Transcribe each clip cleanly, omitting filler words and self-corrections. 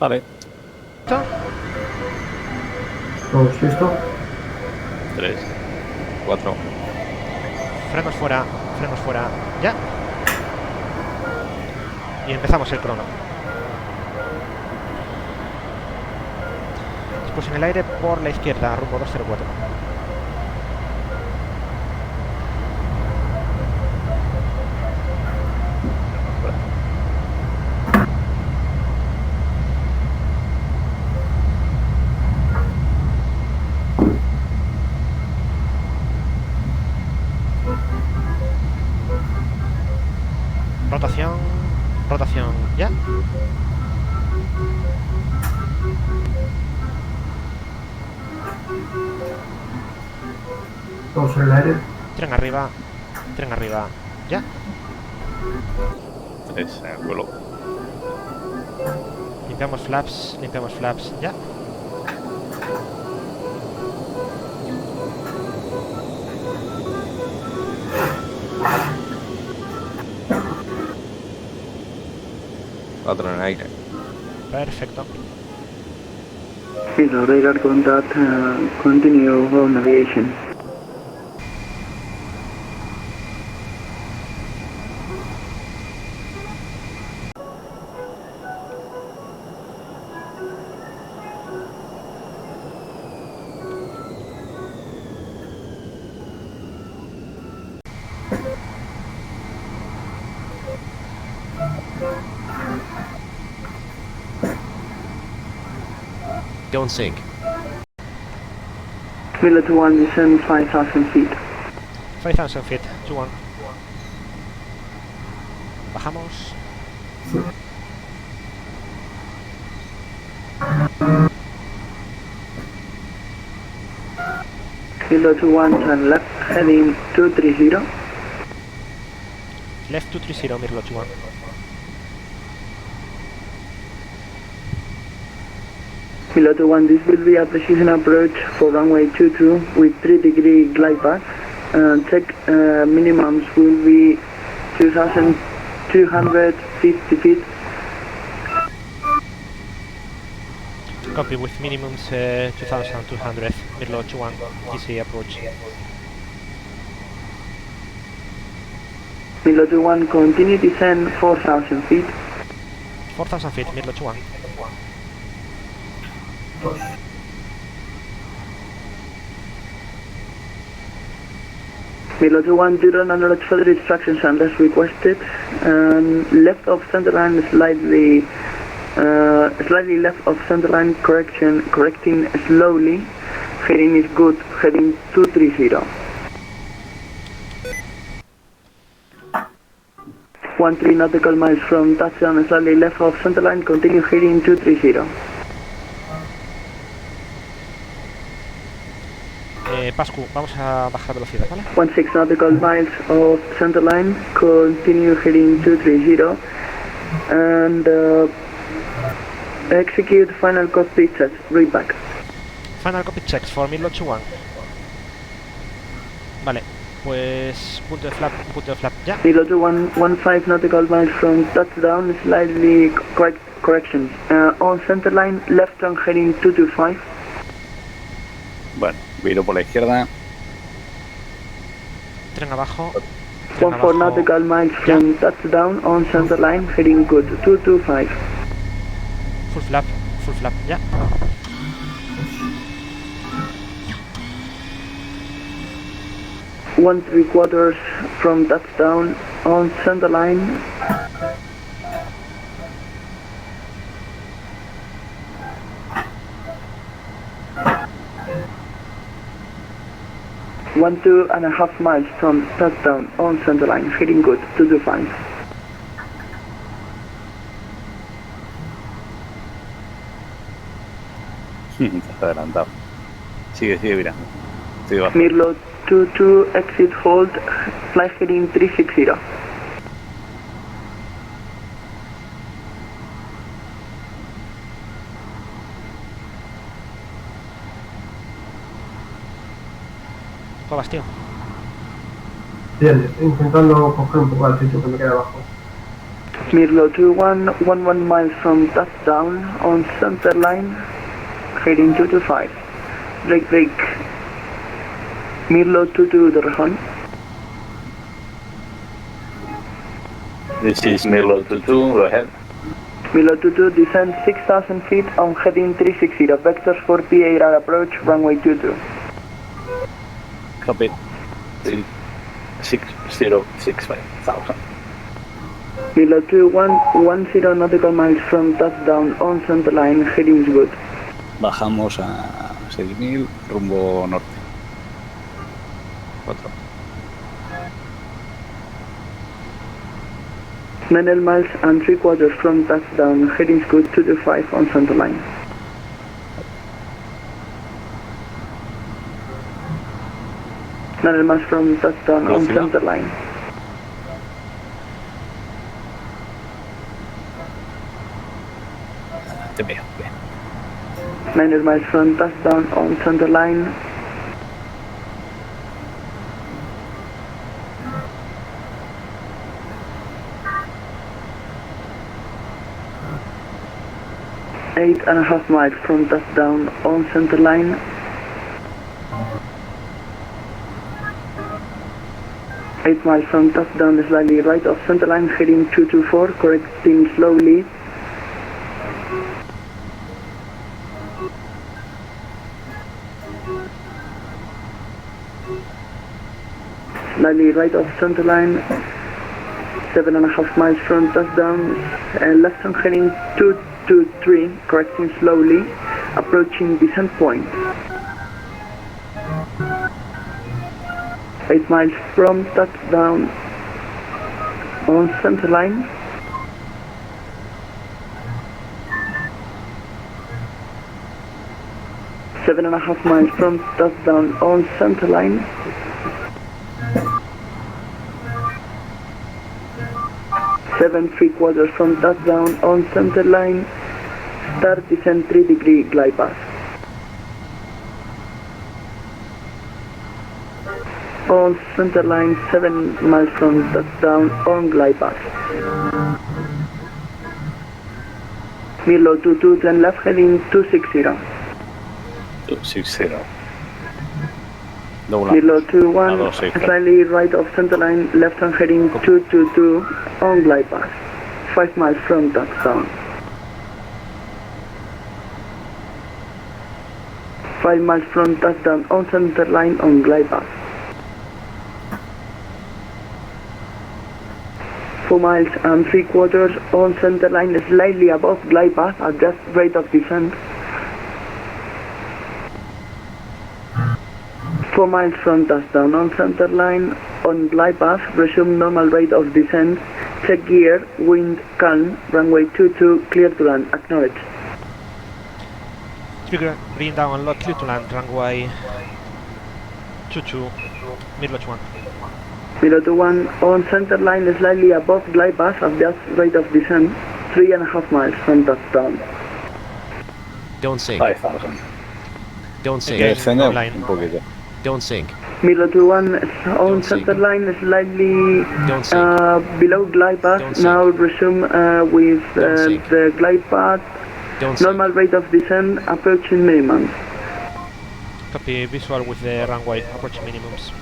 Vale. ¿Listo? ¿Todos listo? 3, 4. Frenos fuera, ya. Y empezamos el crono. Después en el aire por la izquierda, rumbo 204. Rotación, rotación, ya. Todos en el aire. Tren arriba, ya. 3 en el vuelo. Limpiamos flaps, ya. Cuatro en el aire. Perfecto. Hello, radar contact, continue home navigation. Don't sink. Leto 1, descend 5,000 feet. 5,000 feet, 2-1. Bajamos. Leto 1, turn left, heading 230. Left 230, Mirlo 2-1. Leto 1, this will be a precision approach for runway 22 with 3-degree glide path. Check minimums will be 2,250 feet. Copy with minimums 2,200, Mirlo 2-1, DC approach. Leto 1, continue descend 4,000 feet. 4,000 feet, Mirlo 2-1. Leto 1, do not acknowledge further instructions unless requested. Left of center line slightly left of center line correcting slowly. Heading is good, heading 230. 13 nautical miles from touchdown, slightly left of center line, continue heading 230. Pascu, vamos a bajar velocidad, ¿vale? 16 nautical miles of center line, continue heading 230, and execute final cockpit checks, read back. Final copy checks for Mirlo 2-1. Vale, pues punto de flap, ya. Leto 1, 15 nautical miles from touchdown, slightly corrections. On center line, left turn heading 225. Bueno, viro por la izquierda. Tren abajo. 14 nautical miles from touchdown, on center line, heading good, 225. Full flap, ya. One 3/4 from touchdown, on center line. One 2.5 miles from touchdown, on center line, heading good, 225. Estás adelantado. Sigue virando. Sigue bajo. Mirlo 22, exit hold, fly heading 360. ¿Cómo vas, tío? Bien, estoy intentando coger un poco el sitio que me queda abajo. Ok. Mirlo 21, 11 miles from touchdown on center line, heading 225. Break. Mirlo 22 Torrejon. This is Mirlo 22, go ahead. Mirlo 22, descend 6,000 feet on heading 360, vectors for PA radar approach, runway 22. Copy. 6065,000. Mirlo 21, 10 nautical miles from touchdown on center line, heading good. Bajamos a 6000 rumbo norte. 4. 9 miles and 3/4 from touchdown, heading good 225 on center line. Nine miles from touchdown on center line. Te veo, bien. 9 miles from touchdown on center line. Eight and a half miles from touchdown on center line. Eight miles from touchdown, slightly right of center line, heading 224, correcting slowly. Slightly right of center line, 7.5 miles from touchdown, left on heading 223, correcting slowly, approaching descent point. 8 miles from touchdown on center line. Seven and a half miles from touchdown on center line. Seven 3/4 from touchdown on center line. Start descent 3-degree glide path. On center line, 7 miles from touchdown on glide path. Mirlo 22, then left heading 260. 260. Doblamos. Mirlo 21, 260. slightly right of center line, left hand heading 222 on glide path. 5 miles from touchdown. 5 miles from touchdown on center line on glide path. 4 miles and 3/4 on center line, slightly above glide path at just rate of descent. 4 miles from touchdown on center line on glide path, resume normal rate of descent, check gear, wind calm, runway 22, clear to land, acknowledge. Speaker, bring down and lock clear to land, runway 22, Mirlo 21. Mirlo 21 on center line, slightly above glide path at just rate of descent, 3.5 miles from touchdown. Don't sink. 5000. Don't sink. Again. Descende online. un poquito. Don't sink. Mirlo 21 on Don't center sink. line, slightly Don't sink. below glide path. Don't sink. Now resume with Don't sink. the glide path, Don't sink. normal rate of descent, approaching minimum. Copy visual with the runway approaching minimums.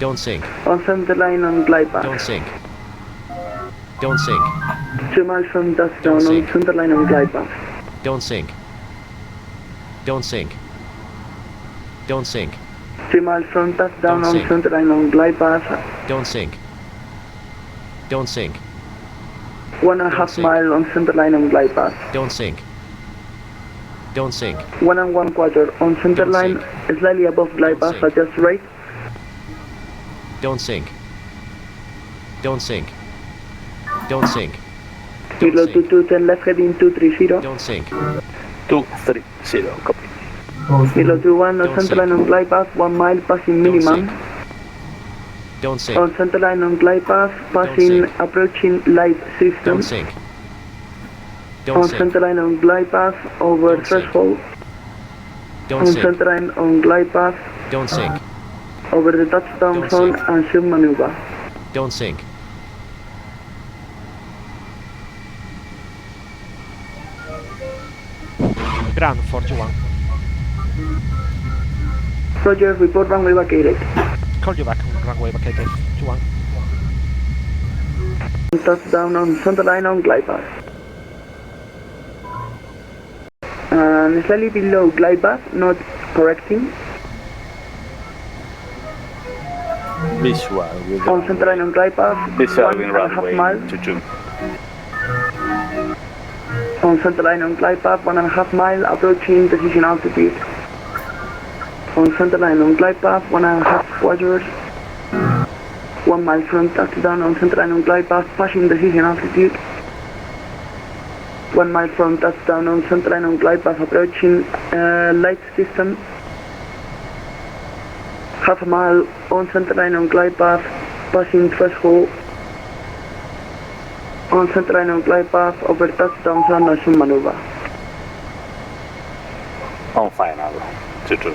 Don't sink. On center line on glide path. Don't sink. Don't sink. 2 miles from touchdown Don't on sink. center line on glide path. Don't sink. Don't sink. Don't sink. 3 miles from touchdown Don't on sink. center line on glide path. Don't sink. Don't sink. 1.5 sink. mile on center line on glide path. Don't sink. Don't sink. 1 1/4 on center Don't line, slightly above glide Don't path, sink. adjust rate. Don't sink. Don't sink. Don't sink. Mirlo Don't sink. 22, 10 left heading 230. Don't sink. 230, copy. Mirlo 21 on Don't center sink. line on glide path, 1 mile passing Don't minimum. sink. Don't sink. On center line on glide path, passing sink. approaching light system. Don't sink. Don't On sink. center line on glide path, over Don't sink. threshold. Don't On sink. center line on glide path, Don't sink. over the touchdown Don't zone sink. and zoom maneuver. Don't sink. Ground for G1. Roger, report runway vacated. Call you back on runway vacated. G1. Touchdown on center line on glide path. And slightly below glide path, not correcting. Visual with the On center line on glide path, visual one with and a half runway mile. 22. On center line on glide path, 1.5 mile, approaching decision altitude. On center line on glide path, 1.5 quadrants. 1 mile from touchdown on center line on glide path, passing decision altitude. 1 mile from touchdown on center line on glide path, approaching light system. Half a mile on center line on glide path, passing threshold. On center line on glide path, over touchdown zone, assume maneuver. On final 22.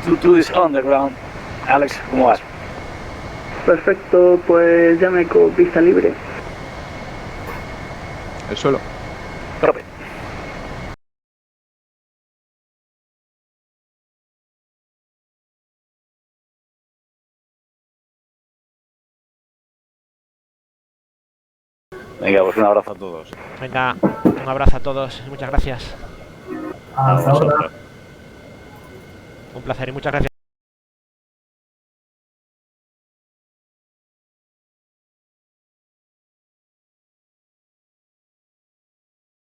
Tutu is on the ground. Alex, ¿cómo vas? Perfecto, pues llame con pista libre. El suelo. Prope. Venga, pues un abrazo a todos. Venga, un abrazo a todos y muchas gracias. A vosotros. Un placer y muchas gracias.